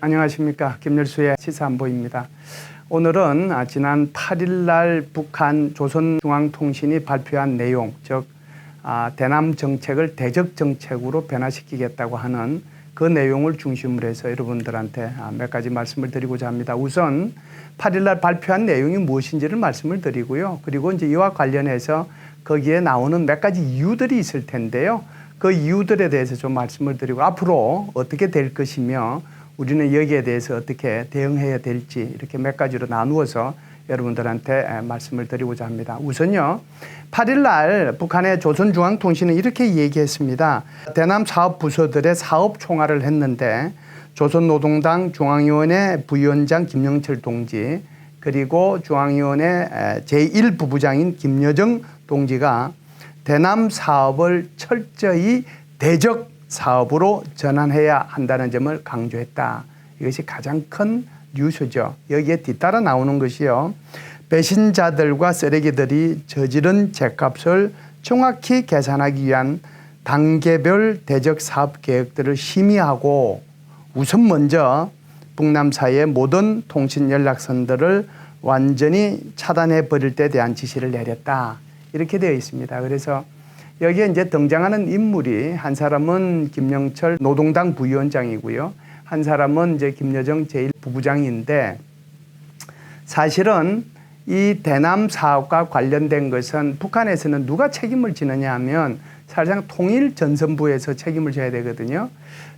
안녕하십니까. 김열수의 시사안보입니다. 오늘은 지난 8일 날 북한 조선중앙통신이 발표한 내용, 즉 대남 정책을 대적 정책으로 변화시키겠다고 하는 그 내용을 중심으로 해서 여러분들한테 몇 가지 말씀을 드리고자 합니다. 우선 8일 날 발표한 내용이 무엇인지를 말씀을 드리고요. 그리고 이제 이와 관련해서 거기에 나오는 몇 가지 이유들이 있을 텐데요. 그 이유들에 대해서 좀 말씀을 드리고 앞으로 어떻게 될 것이며 우리는 여기에 대해서 어떻게 대응해야 될지 이렇게 몇 가지로 나누어서 여러분들한테 말씀을 드리고자 합니다. 우선요, 8일 날 북한의 조선중앙통신은 이렇게 얘기했습니다. 대남 사업 부서들의 사업 총괄을 했는데 조선노동당 중앙위원회 부위원장 김영철 동지 그리고 중앙위원회 제1부부장인 김여정 동지가 대남 사업을 철저히 대적 사업으로 전환해야 한다는 점을 강조했다. 이것이 가장 큰 뉴스죠. 여기에 뒤따라 나오는 것이요. 배신자들과 쓰레기들이 저지른 죄값을 정확히 계산하기 위한 단계별 대적 사업 계획들을 심의하고 우선 먼저 북남 사이의 모든 통신 연락선들을 완전히 차단해 버릴 때 대한 지시를 내렸다. 이렇게 되어 있습니다. 그래서 여기에 이제 등장하는 인물이 한 사람은 김영철 노동당 부위원장이고요. 한 사람은 이제 김여정 제1부부장인데 사실은 이 대남 사업과 관련된 것은 북한에서는 누가 책임을 지느냐 하면 사실상 통일전선부에서 책임을 져야 되거든요.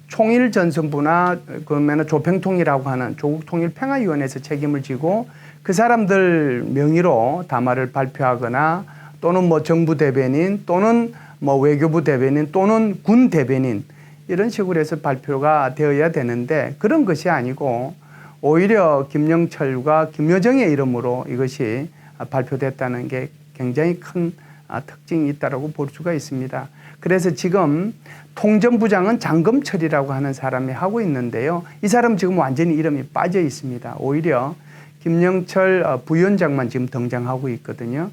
총일전선부나 그러면 조평통이라고 하는 조국통일평화위원회에서 책임을 지고 그 사람들 명의로 담화를 발표하거나 또는 뭐 정부 대변인 또는 뭐 외교부 대변인 또는 군 대변인 이런 식으로 해서 발표가 되어야 되는데 그런 것이 아니고 오히려 김영철과 김여정의 이름으로 이것이 발표됐다는 게 굉장히 큰 특징이 있다고 볼 수가 있습니다. 그래서 지금 통전부장은 장검철이라고 하는 사람이 하고 있는데요. 이 사람 지금 완전히 이름이 빠져 있습니다. 오히려 김영철 부위원장만 지금 등장하고 있거든요.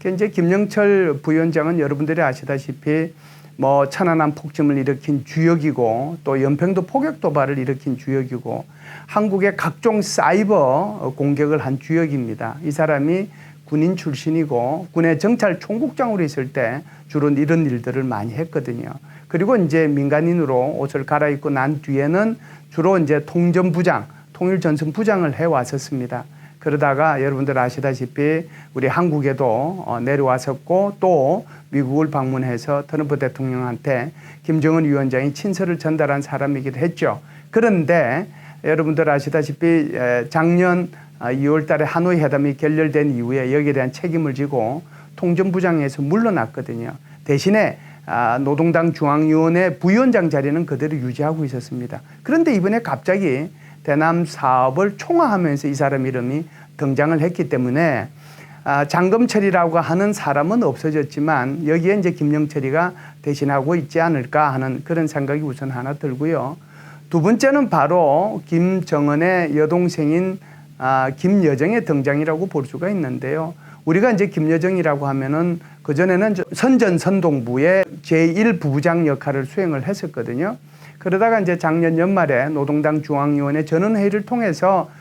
이제 김영철 부위원장은 여러분들이 아시다시피 뭐 천안함 폭침을 일으킨 주역이고 또 연평도 포격 도발을 일으킨 주역이고 한국의 각종 사이버 공격을 한 주역입니다. 이 사람이 군인 출신이고 군의 정찰 총국장으로 있을 때 주로 이런 일들을 많이 했거든요. 그리고 이제 민간인으로 옷을 갈아입고 난 뒤에는 주로 이제 통전부장 통일전선부장을 해왔었습니다. 그러다가 여러분들 아시다시피 우리 한국에도 내려왔었고 또 미국을 방문해서 트럼프 대통령한테 김정은 위원장이 친서를 전달한 사람이기도 했죠. 그런데 여러분들 아시다시피 작년 2월 달에 하노이 회담이 결렬된 이후에 여기에 대한 책임을 지고 통전부장에서 물러났거든요. 대신에 노동당 중앙위원회 부위원장 자리는 그대로 유지하고 있었습니다. 그런데 이번에 갑자기 대남 사업을 총화하면서 이 사람 이름이 등장을 했기 때문에 장검철이라고 하는 사람은 없어졌지만 여기에 이제 김영철이가 대신하고 있지 않을까 하는 그런 생각이 우선 하나 들고요. 두 번째는 바로 김정은의 여동생인 김여정의 등장이라고 볼 수가 있는데요. 우리가 이제 김여정이라고 하면은 그전에는 선전선동부의 제1부부장 역할을 수행을 했었거든요. 그러다가 이제 작년 연말에 노동당 중앙위원회 전원회의를 통해서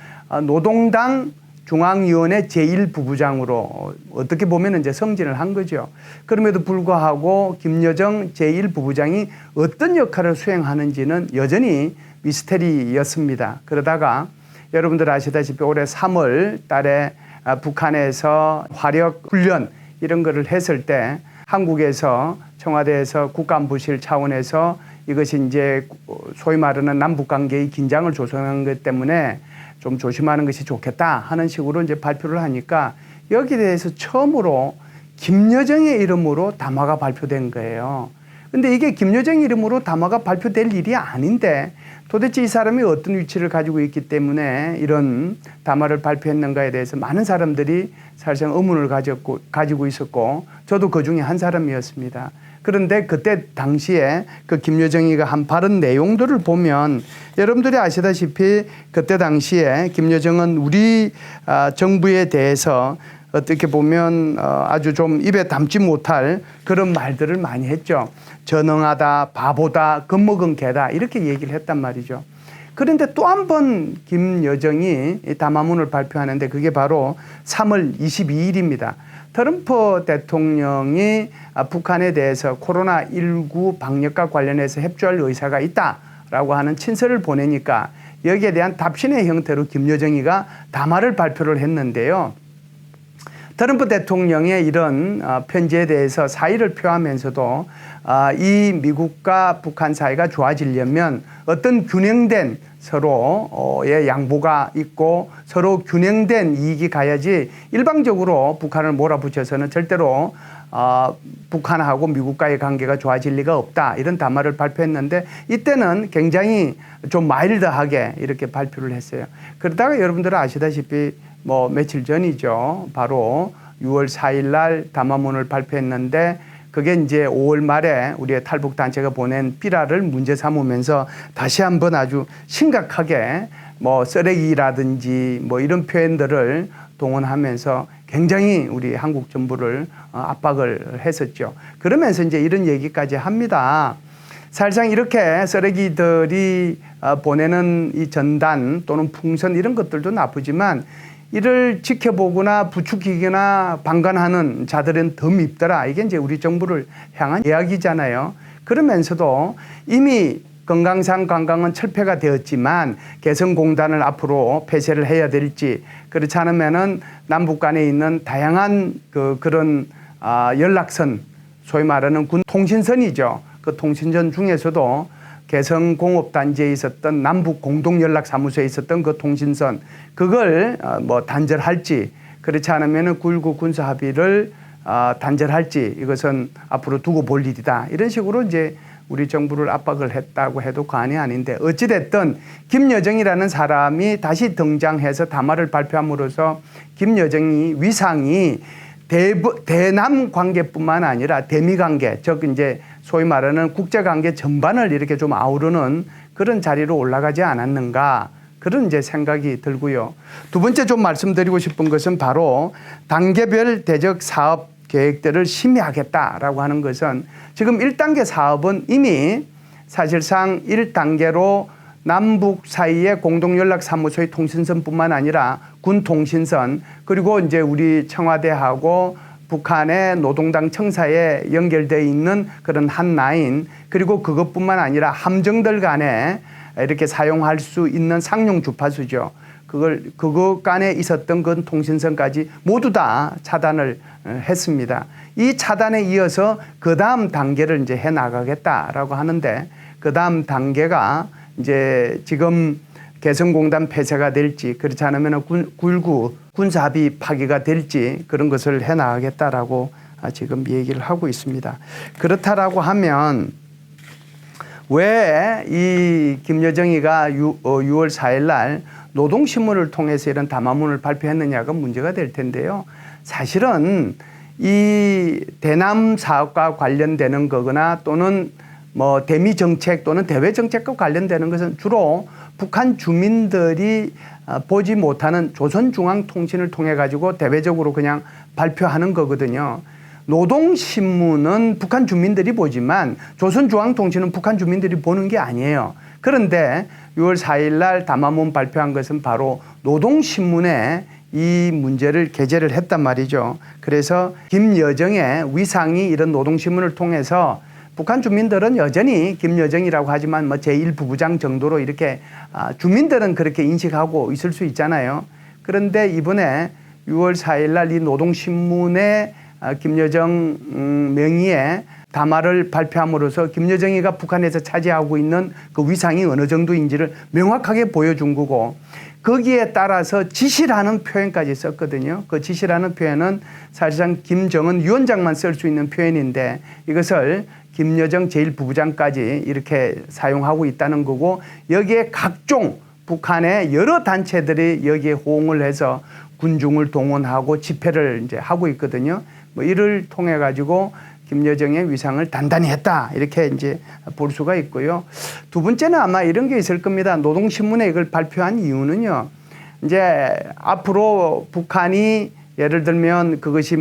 노동당 중앙위원회 제1부부장으로 어떻게 보면 이제 승진을 한 거죠. 그럼에도 불구하고 김여정 제1부부장이 어떤 역할을 수행하는지는 여전히 미스터리였습니다. 그러다가 여러분들 아시다시피 올해 3월 달에 북한에서 화력 훈련 이런 거를 했을 때 한국에서 청와대에서 국가안보실 차원에서 이것이 이제 소위 말하는 남북관계의 긴장을 조성한 것 때문에 좀 조심하는 것이 좋겠다 하는 식으로 이제 발표를 하니까 여기에 대해서 처음으로 김여정의 이름으로 담화가 발표된 거예요. 근데 이게 김여정 이름으로 담화가 발표될 일이 아닌데 도대체 이 사람이 어떤 위치를 가지고 있기 때문에 이런 담화를 발표했는가에 대해서 많은 사람들이 사실상 의문을 가지고 있었고 저도 그 중에 한 사람이었습니다. 그런데 그때 당시에 그 김여정이가 한 발언 내용들을 보면 여러분들이 아시다시피 그때 당시에 김여정은 우리 정부에 대해서 어떻게 보면 아주 좀 입에 담지 못할 그런 말들을 많이 했죠. 전능하다, 바보다, 겁먹은 개다 이렇게 얘기를 했단 말이죠. 그런데 또 한 번 김여정이 담화문을 발표하는데 그게 바로 3월 22일입니다. 트럼프 대통령이 북한에 대해서 코로나19 방역과 관련해서 협조할 의사가 있다라고 하는 친서를 보내니까 여기에 대한 답신의 형태로 김여정이가 담화를 발표를 했는데요. 트럼프 대통령의 이런 편지에 대해서 사의를 표하면서도 이 미국과 북한 사이가 좋아지려면 어떤 균형된 서로의 양보가 있고 서로 균형된 이익이 가야지 일방적으로 북한을 몰아붙여서는 절대로 북한하고 미국과의 관계가 좋아질 리가 없다. 이런 담화를 발표했는데 이때는 굉장히 좀 마일드하게 이렇게 발표를 했어요. 그러다가 여러분들은 아시다시피 며칠 전이죠. 바로 6월 4일 날 담화문을 발표했는데 그게 이제 5월 말에 우리의 탈북단체가 보낸 삐라를 문제 삼으면서 다시 한번 아주 심각하게 쓰레기라든지 이런 표현들을 동원하면서 굉장히 우리 한국 정부를 압박을 했었죠. 그러면서 이제 이런 얘기까지 합니다. 사실상 이렇게 쓰레기들이 보내는 이 전단 또는 풍선 이런 것들도 나쁘지만 이를 지켜보거나 부추기거나 방관하는 자들은 더 밉더라. 이게 이제 우리 정부를 향한 이야기잖아요. 그러면서도 이미 건강상 관광은 철폐가 되었지만 개성공단을 앞으로 폐쇄를 해야 될지 그렇지 않으면은 남북 간에 있는 다양한 그런 연락선 소위 말하는 군 통신선이죠. 그 통신선 중에서도 개성공업단지에 있었던 남북공동연락사무소에 있었던 그 통신선 그걸 단절할지 그렇지 않으면 9.19 군사합의를 단절할지 이것은 앞으로 두고 볼 일이다. 이런 식으로 이제 우리 정부를 압박을 했다고 해도 과언이 아닌데 어찌됐든 김여정이라는 사람이 다시 등장해서 담화를 발표함으로써 김여정이 위상이 대남 관계뿐만 아니라 대미 관계, 즉 이제 소위 말하는 국제 관계 전반을 이렇게 좀 아우르는 그런 자리로 올라가지 않았는가 그런 이제 생각이 들고요. 두 번째 좀 말씀드리고 싶은 것은 바로 단계별 대적 사업 계획들을 심의하겠다라고 하는 것은 지금 1단계 사업은 이미 사실상 1단계로 남북 사이의 공동연락사무소의 통신선뿐만 아니라 군 통신선 그리고 이제 우리 청와대하고 북한의 노동당 청사에 연결되어 있는 그런 한 라인 그리고 그것뿐만 아니라 함정들 간에 이렇게 사용할 수 있는 상용 주파수죠. 그것 간에 있었던 그 통신선까지 모두 다 차단을 했습니다. 이 차단에 이어서 그 다음 단계를 이제 해 나가겠다라고 하는데 그 다음 단계가 이제 지금 개성공단 폐쇄가 될지 그렇지 않으면 9.19 군사합의 파기가 될지 그런 것을 해 나가겠다라고 지금 얘기를 하고 있습니다. 그렇다라고 하면 왜 이 김여정이가 6월 4일 날 노동신문을 통해서 이런 담화문을 발표했느냐가 문제가 될 텐데요. 사실은 이 대남 사업과 관련되는 거거나 또는 대미 정책 또는 대외 정책과 관련되는 것은 주로 북한 주민들이 보지 못하는 조선중앙통신을 통해 가지고 대외적으로 그냥 발표하는 거거든요. 노동신문은 북한 주민들이 보지만 조선중앙통신은 북한 주민들이 보는 게 아니에요. 그런데 6월 4일 날 담화문 발표한 것은 바로 노동신문에 이 문제를 게재를 했단 말이죠. 그래서 김여정의 위상이 이런 노동신문을 통해서 북한 주민들은 여전히 김여정이라고 하지만 제1부부장 정도로 이렇게 주민들은 그렇게 인식하고 있을 수 있잖아요. 그런데 이번에 6월 4일 날 이 노동신문에 김여정 명의의 담화를 발표함으로써 김여정이가 북한에서 차지하고 있는 그 위상이 어느 정도인지를 명확하게 보여준 거고 거기에 따라서 지시라는 표현까지 썼거든요. 그 지시라는 표현은 사실상 김정은 위원장만 쓸 수 있는 표현인데 이것을 김여정 제1부부장까지 이렇게 사용하고 있다는 거고 여기에 각종 북한의 여러 단체들이 여기에 호응을 해서 군중을 동원하고 집회를 이제 하고 있거든요. 이를 통해 가지고 김여정의 위상을 단단히 했다 이렇게 이제 볼 수가 있고요. 두 번째는 아마 이런 게 있을 겁니다. 노동신문에 이걸 발표한 이유는요. 이제 앞으로 북한이 예를 들면 그것이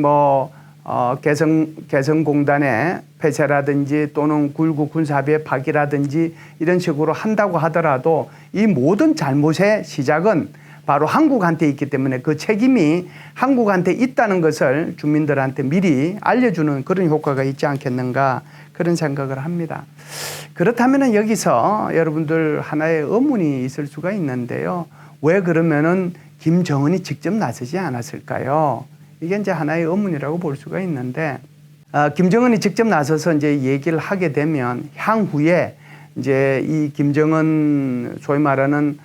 개성공단에 폐쇄라든지 또는 9.19 군사합의의 파기라든지 이런 식으로 한다고 하더라도 이 모든 잘못의 시작은 바로 한국한테 있기 때문에 그 책임이 한국한테 있다는 것을 주민들한테 미리 알려주는 그런 효과가 있지 않겠는가 그런 생각을 합니다. 그렇다면 여기서 여러분들 하나의 의문이 있을 수가 있는데요. 왜 그러면은 김정은이 직접 나서지 않았을까요? 이게 이제 하나의 의문이라고 볼 수가 있는데, 김정은이 직접 나서서 이제 얘기를 하게 되면 향후에 이제 이 김정은 소위 말하는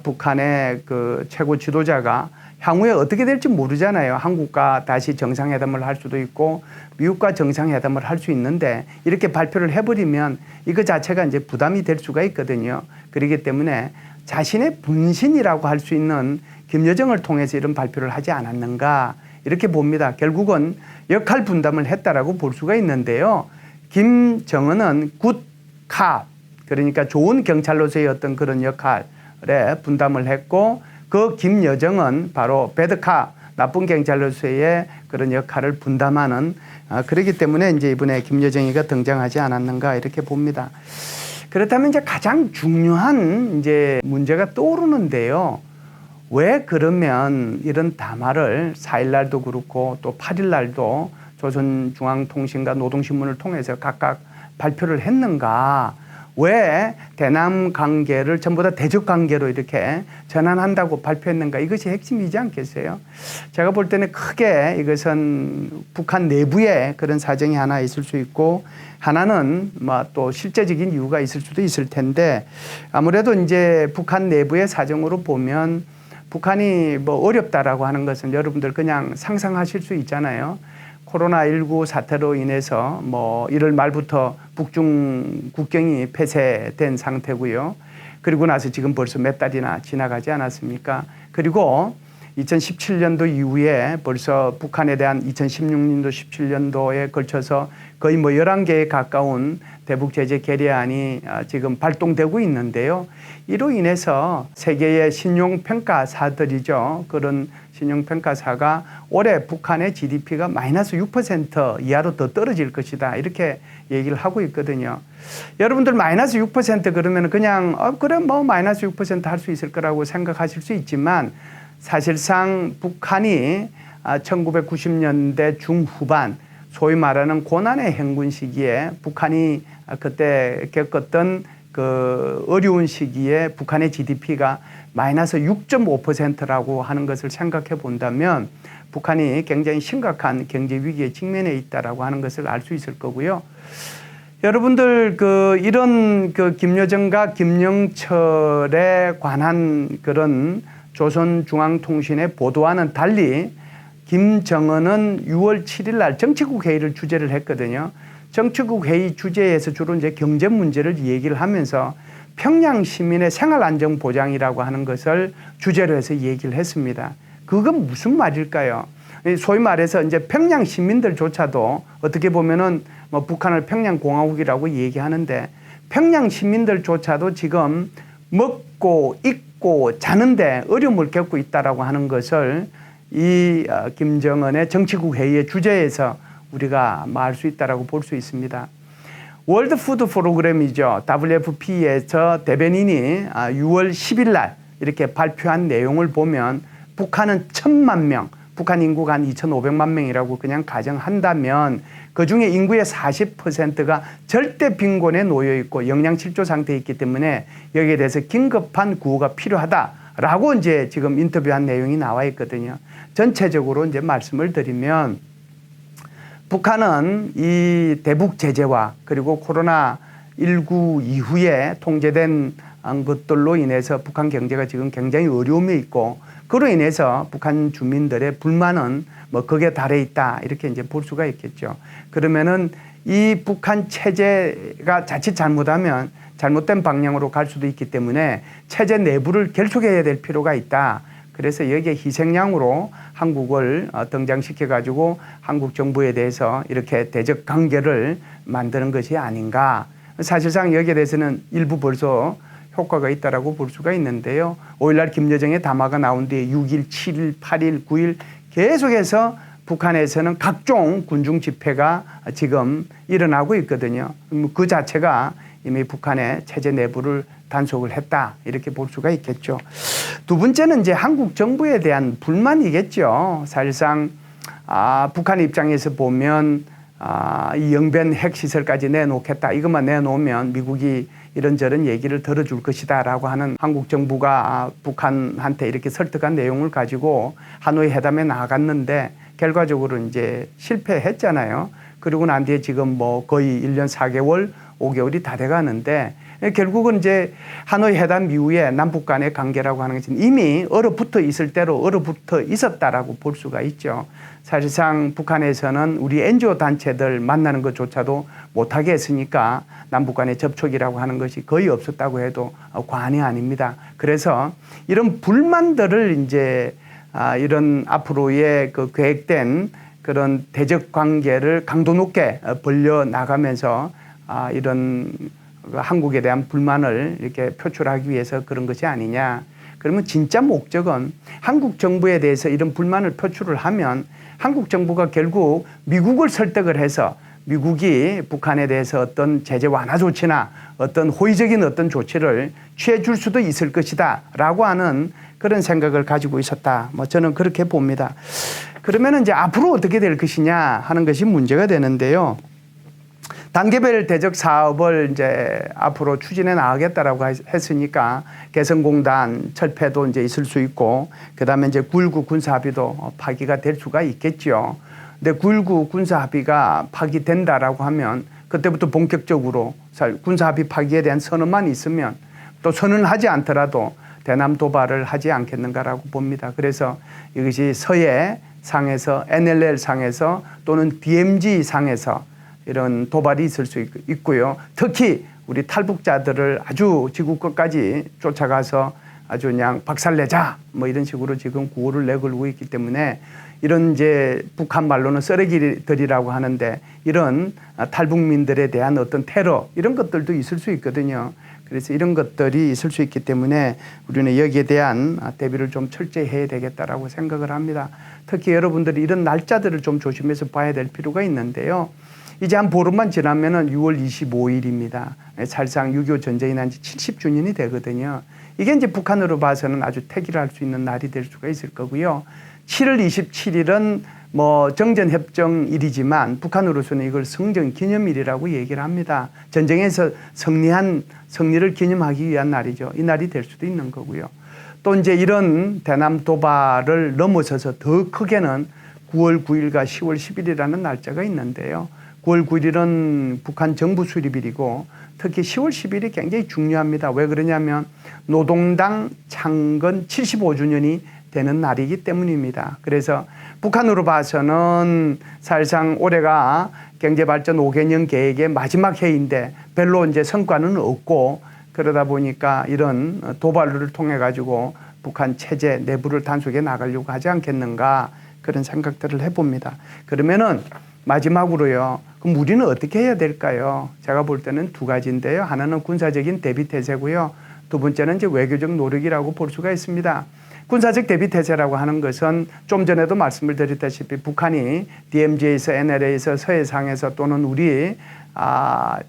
북한의 그 최고 지도자가 향후에 어떻게 될지 모르잖아요. 한국과 다시 정상회담을 할 수도 있고 미국과 정상회담을 할 수 있는데 이렇게 발표를 해버리면 이거 자체가 이제 부담이 될 수가 있거든요. 그렇기 때문에 자신의 분신이라고 할 수 있는 김여정을 통해서 이런 발표를 하지 않았는가 이렇게 봅니다. 결국은 역할 분담을 했다라고 볼 수가 있는데요. 김정은은 굿캅, 그러니까 좋은 경찰로서의 어떤 그런 역할에 분담을 했고, 그 김여정은 바로 배드캅, 나쁜 경찰로서의 그런 역할을 분담하는, 그렇기 때문에 이제 이번에 김여정이가 등장하지 않았는가 이렇게 봅니다. 그렇다면 이제 가장 중요한 이제 문제가 떠오르는데요. 왜 그러면 이런 담화를 4일 날도 그렇고 또 8일 날도 조선중앙통신과 노동신문을 통해서 각각 발표를 했는가? 왜 대남 관계를 전부 다 대적 관계로 이렇게 전환한다고 발표했는가? 이것이 핵심이지 않겠어요? 제가 볼 때는 크게 이것은 북한 내부에 그런 사정이 하나 있을 수 있고, 하나는 뭐 또 실제적인 이유가 있을 수도 있을 텐데, 아무래도 이제 북한 내부의 사정으로 보면 북한이 뭐 어렵다라고 하는 것은 여러분들 그냥 상상하실 수 있잖아요. 코로나19 사태로 인해서 뭐 1월 말부터 북중 국경이 폐쇄된 상태고요. 그리고 나서 지금 벌써 몇 달이나 지나가지 않았습니까? 그리고 2017년도 이후에 벌써 북한에 대한 2016년도, 17년도에 걸쳐서 거의 뭐 11개에 가까운 대북 제재 결의안이 지금 발동되고 있는데요. 이로 인해서 세계의 신용평가사들이죠. 그런 신용평가사가 올해 북한의 GDP가 마이너스 6% 이하로 더 떨어질 것이다. 이렇게 얘기를 하고 있거든요. 여러분들 마이너스 6% 그러면 그냥 그래 뭐 마이너스 6% 할 수 있을 거라고 생각하실 수 있지만, 사실상 북한이 1990년대 중후반 소위 말하는 고난의 행군 시기에 북한이 그때 겪었던 그 어려운 시기에 북한의 GDP가 마이너스 6.5%라고 하는 것을 생각해 본다면 북한이 굉장히 심각한 경제 위기에 직면해 있다라고 하는 것을 알 수 있을 거고요. 여러분들 이런 김여정과 김영철에 관한 그런 조선중앙통신의 보도와는 달리 김정은은 6월 7일 날 정치국 회의를 주재를 했거든요. 정치국 회의 주제에서 주로 이제 경제 문제를 얘기를 하면서 평양 시민의 생활 안정 보장이라고 하는 것을 주제로 해서 얘기를 했습니다. 그건 무슨 말일까요? 소위 말해서 이제 평양 시민들조차도 어떻게 보면은 뭐 북한을 평양 공화국이라고 얘기하는데, 평양 시민들조차도 지금 먹고 입고 자는데 어려움을 겪고 있다라고 하는 것을 이 김정은의 정치국 회의의 주제에서 우리가 알 수 있다라고 볼 수 있습니다. 월드 푸드 프로그램이죠. WFP에서 대변인이 6월 10일 날 이렇게 발표한 내용을 보면 북한은 1,000만 명, 북한 인구가 한 2,500만 명이라고 그냥 가정한다면 그중에 인구의 40%가 절대 빈곤에 놓여 있고 영양 실조 상태에 있기 때문에 여기에 대해서 긴급한 구호가 필요하다라고 이제 지금 인터뷰한 내용이 나와 있거든요. 전체적으로 이제 말씀을 드리면 북한은 이 대북 제재와 그리고 코로나19 이후에 통제된 것들로 인해서 북한 경제가 지금 굉장히 어려움에 있고, 그로 인해서 북한 주민들의 불만은 뭐 극에 달해 있다 이렇게 이제 볼 수가 있겠죠. 그러면은 이 북한 체제가 자칫 잘못하면 잘못된 방향으로 갈 수도 있기 때문에 체제 내부를 결속해야 될 필요가 있다. 그래서 여기에 희생양으로 한국을 등장시켜 가지고 한국 정부에 대해서 이렇게 대적 관계를 만드는 것이 아닌가. 사실상 여기에 대해서는 일부 벌써 효과가 있다라고 볼 수가 있는데요. 5일날 김여정의 담화가 나온 뒤에 6일, 7일, 8일, 9일 계속해서 북한에서는 각종 군중 집회가 지금 일어나고 있거든요. 그 자체가 이미 북한의 체제 내부를 단속을 했다 이렇게 볼 수가 있겠죠. 두 번째는 이제 한국 정부에 대한 불만이겠죠. 사실상 북한 입장에서 보면 이 영변 핵시설까지 내놓겠다. 이것만 내놓으면 미국이 이런저런 얘기를 들어줄 것이다라고 하는 한국 정부가 북한한테 이렇게 설득한 내용을 가지고 하노이 회담에 나갔는데 결과적으로 이제 실패했잖아요. 그리고 난 뒤에 지금 뭐 거의 1년 4개월, 5개월이 다 돼 가는데 결국은 이제 하노이 회담 이후에 남북 간의 관계라고 하는 것은 이미 얼어붙어 있을 대로 얼어붙어 있었다라고 볼 수가 있죠. 사실상 북한에서는 우리 NGO 단체들 만나는 것조차도 못하게 했으니까 남북 간의 접촉이라고 하는 것이 거의 없었다고 해도 과언이 아닙니다. 그래서 이런 불만들을 이제 이런 앞으로의 그 계획된 그런 대적 관계를 강도 높게 벌려 나가면서 이런 한국에 대한 불만을 이렇게 표출하기 위해서 그런 것이 아니냐. 그러면 진짜 목적은 한국 정부에 대해서 이런 불만을 표출을 하면 한국 정부가 결국 미국을 설득을 해서 미국이 북한에 대해서 어떤 제재 완화 조치나 어떤 호의적인 어떤 조치를 취해 줄 수도 있을 것이다 라고 하는 그런 생각을 가지고 있었다. 뭐 저는 그렇게 봅니다. 그러면 이제 앞으로 어떻게 될 것이냐 하는 것이 문제가 되는데요. 단계별 대적 사업을 이제 앞으로 추진해 나가겠다라고 했으니까 개성공단 철폐도 이제 있을 수 있고 그다음에 이제 9.19 군사합의도 파기가 될 수가 있겠죠. 근데 9.19 군사합의가 파기된다라고 하면 그때부터 본격적으로 군사합의 파기에 대한 선언만 있으면 또 선언하지 않더라도 대남 도발을 하지 않겠는가라고 봅니다. 그래서 이것이 서해 상에서 NLL 상에서 또는 DMZ 상에서 이런 도발이 있을 수 있고요. 특히 우리 탈북자들을 아주 지구 끝까지 쫓아가서 아주 그냥 박살내자 뭐 이런 식으로 지금 구호를 내걸고 있기 때문에 이런 이제 북한 말로는 쓰레기들이라고 하는데 이런 탈북민들에 대한 어떤 테러 이런 것들도 있을 수 있거든요. 그래서 이런 것들이 있을 수 있기 때문에 우리는 여기에 대한 대비를 좀 철저히 해야 되겠다라고 생각을 합니다. 특히 여러분들이 이런 날짜들을 좀 조심해서 봐야 될 필요가 있는데요. 이제 한 보름만 지나면은 6월 25일입니다. 사실상 6.25 전쟁이 난 지 70주년이 되거든요. 이게 이제 북한으로 봐서는 아주 태기를 할 수 있는 날이 될 수가 있을 거고요. 7월 27일은 뭐 정전협정일이지만 북한으로서는 이걸 성전기념일이라고 얘기를 합니다. 전쟁에서 승리를 기념하기 위한 날이죠. 이 날이 될 수도 있는 거고요. 또 이제 이런 대남 도발을 넘어서서 더 크게는 9월 9일과 10월 10일이라는 날짜가 있는데요. 9월 9일은 북한 정부 수립일이고 특히 10월 10일이 굉장히 중요합니다. 왜 그러냐면 노동당 창건 75주년이 되는 날이기 때문입니다. 그래서 북한으로 봐서는 사실상 올해가 경제발전 5개년 계획의 마지막 해인데 별로 이제 성과는 없고 그러다 보니까 이런 도발을 통해 가지고 북한 체제 내부를 단속해 나가려고 하지 않겠는가 그런 생각들을 해봅니다. 그러면은 마지막으로요. 그럼 우리는 어떻게 해야 될까요? 제가 볼 때는 두 가지인데요. 하나는 군사적인 대비 태세고요. 두 번째는 이제 외교적 노력이라고 볼 수가 있습니다. 군사적 대비 태세라고 하는 것은 좀 전에도 말씀을 드렸다시피 북한이 DMZ에서 NLL에서 서해상에서 또는 우리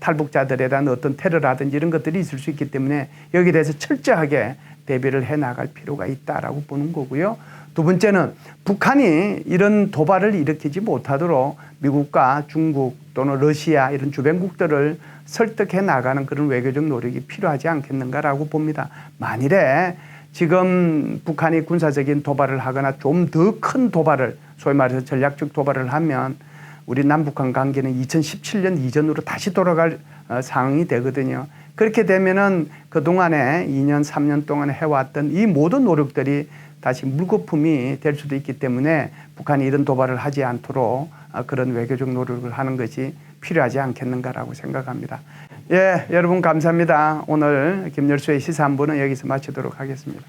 탈북자들에 대한 어떤 테러라든지 이런 것들이 있을 수 있기 때문에 여기에 대해서 철저하게 대비를 해 나갈 필요가 있다라고 보는 거고요. 두 번째는 북한이 이런 도발을 일으키지 못하도록 미국과 중국 또는 러시아 이런 주변국들을 설득해 나가는 그런 외교적 노력이 필요하지 않겠는가라고 봅니다. 만일에 지금 북한이 군사적인 도발을 하거나 좀 더 큰 도발을 소위 말해서 전략적 도발을 하면 우리 남북한 관계는 2017년 이전으로 다시 돌아갈 상황이 되거든요. 그렇게 되면은 그동안에 2년, 3년 동안 해왔던 이 모든 노력들이 다시 물거품이 될 수도 있기 때문에 북한이 이런 도발을 하지 않도록 그런 외교적 노력을 하는 것이 필요하지 않겠는가라고 생각합니다. 예, 여러분 감사합니다. 오늘 김열수의 시사 한 부는 여기서 마치도록 하겠습니다.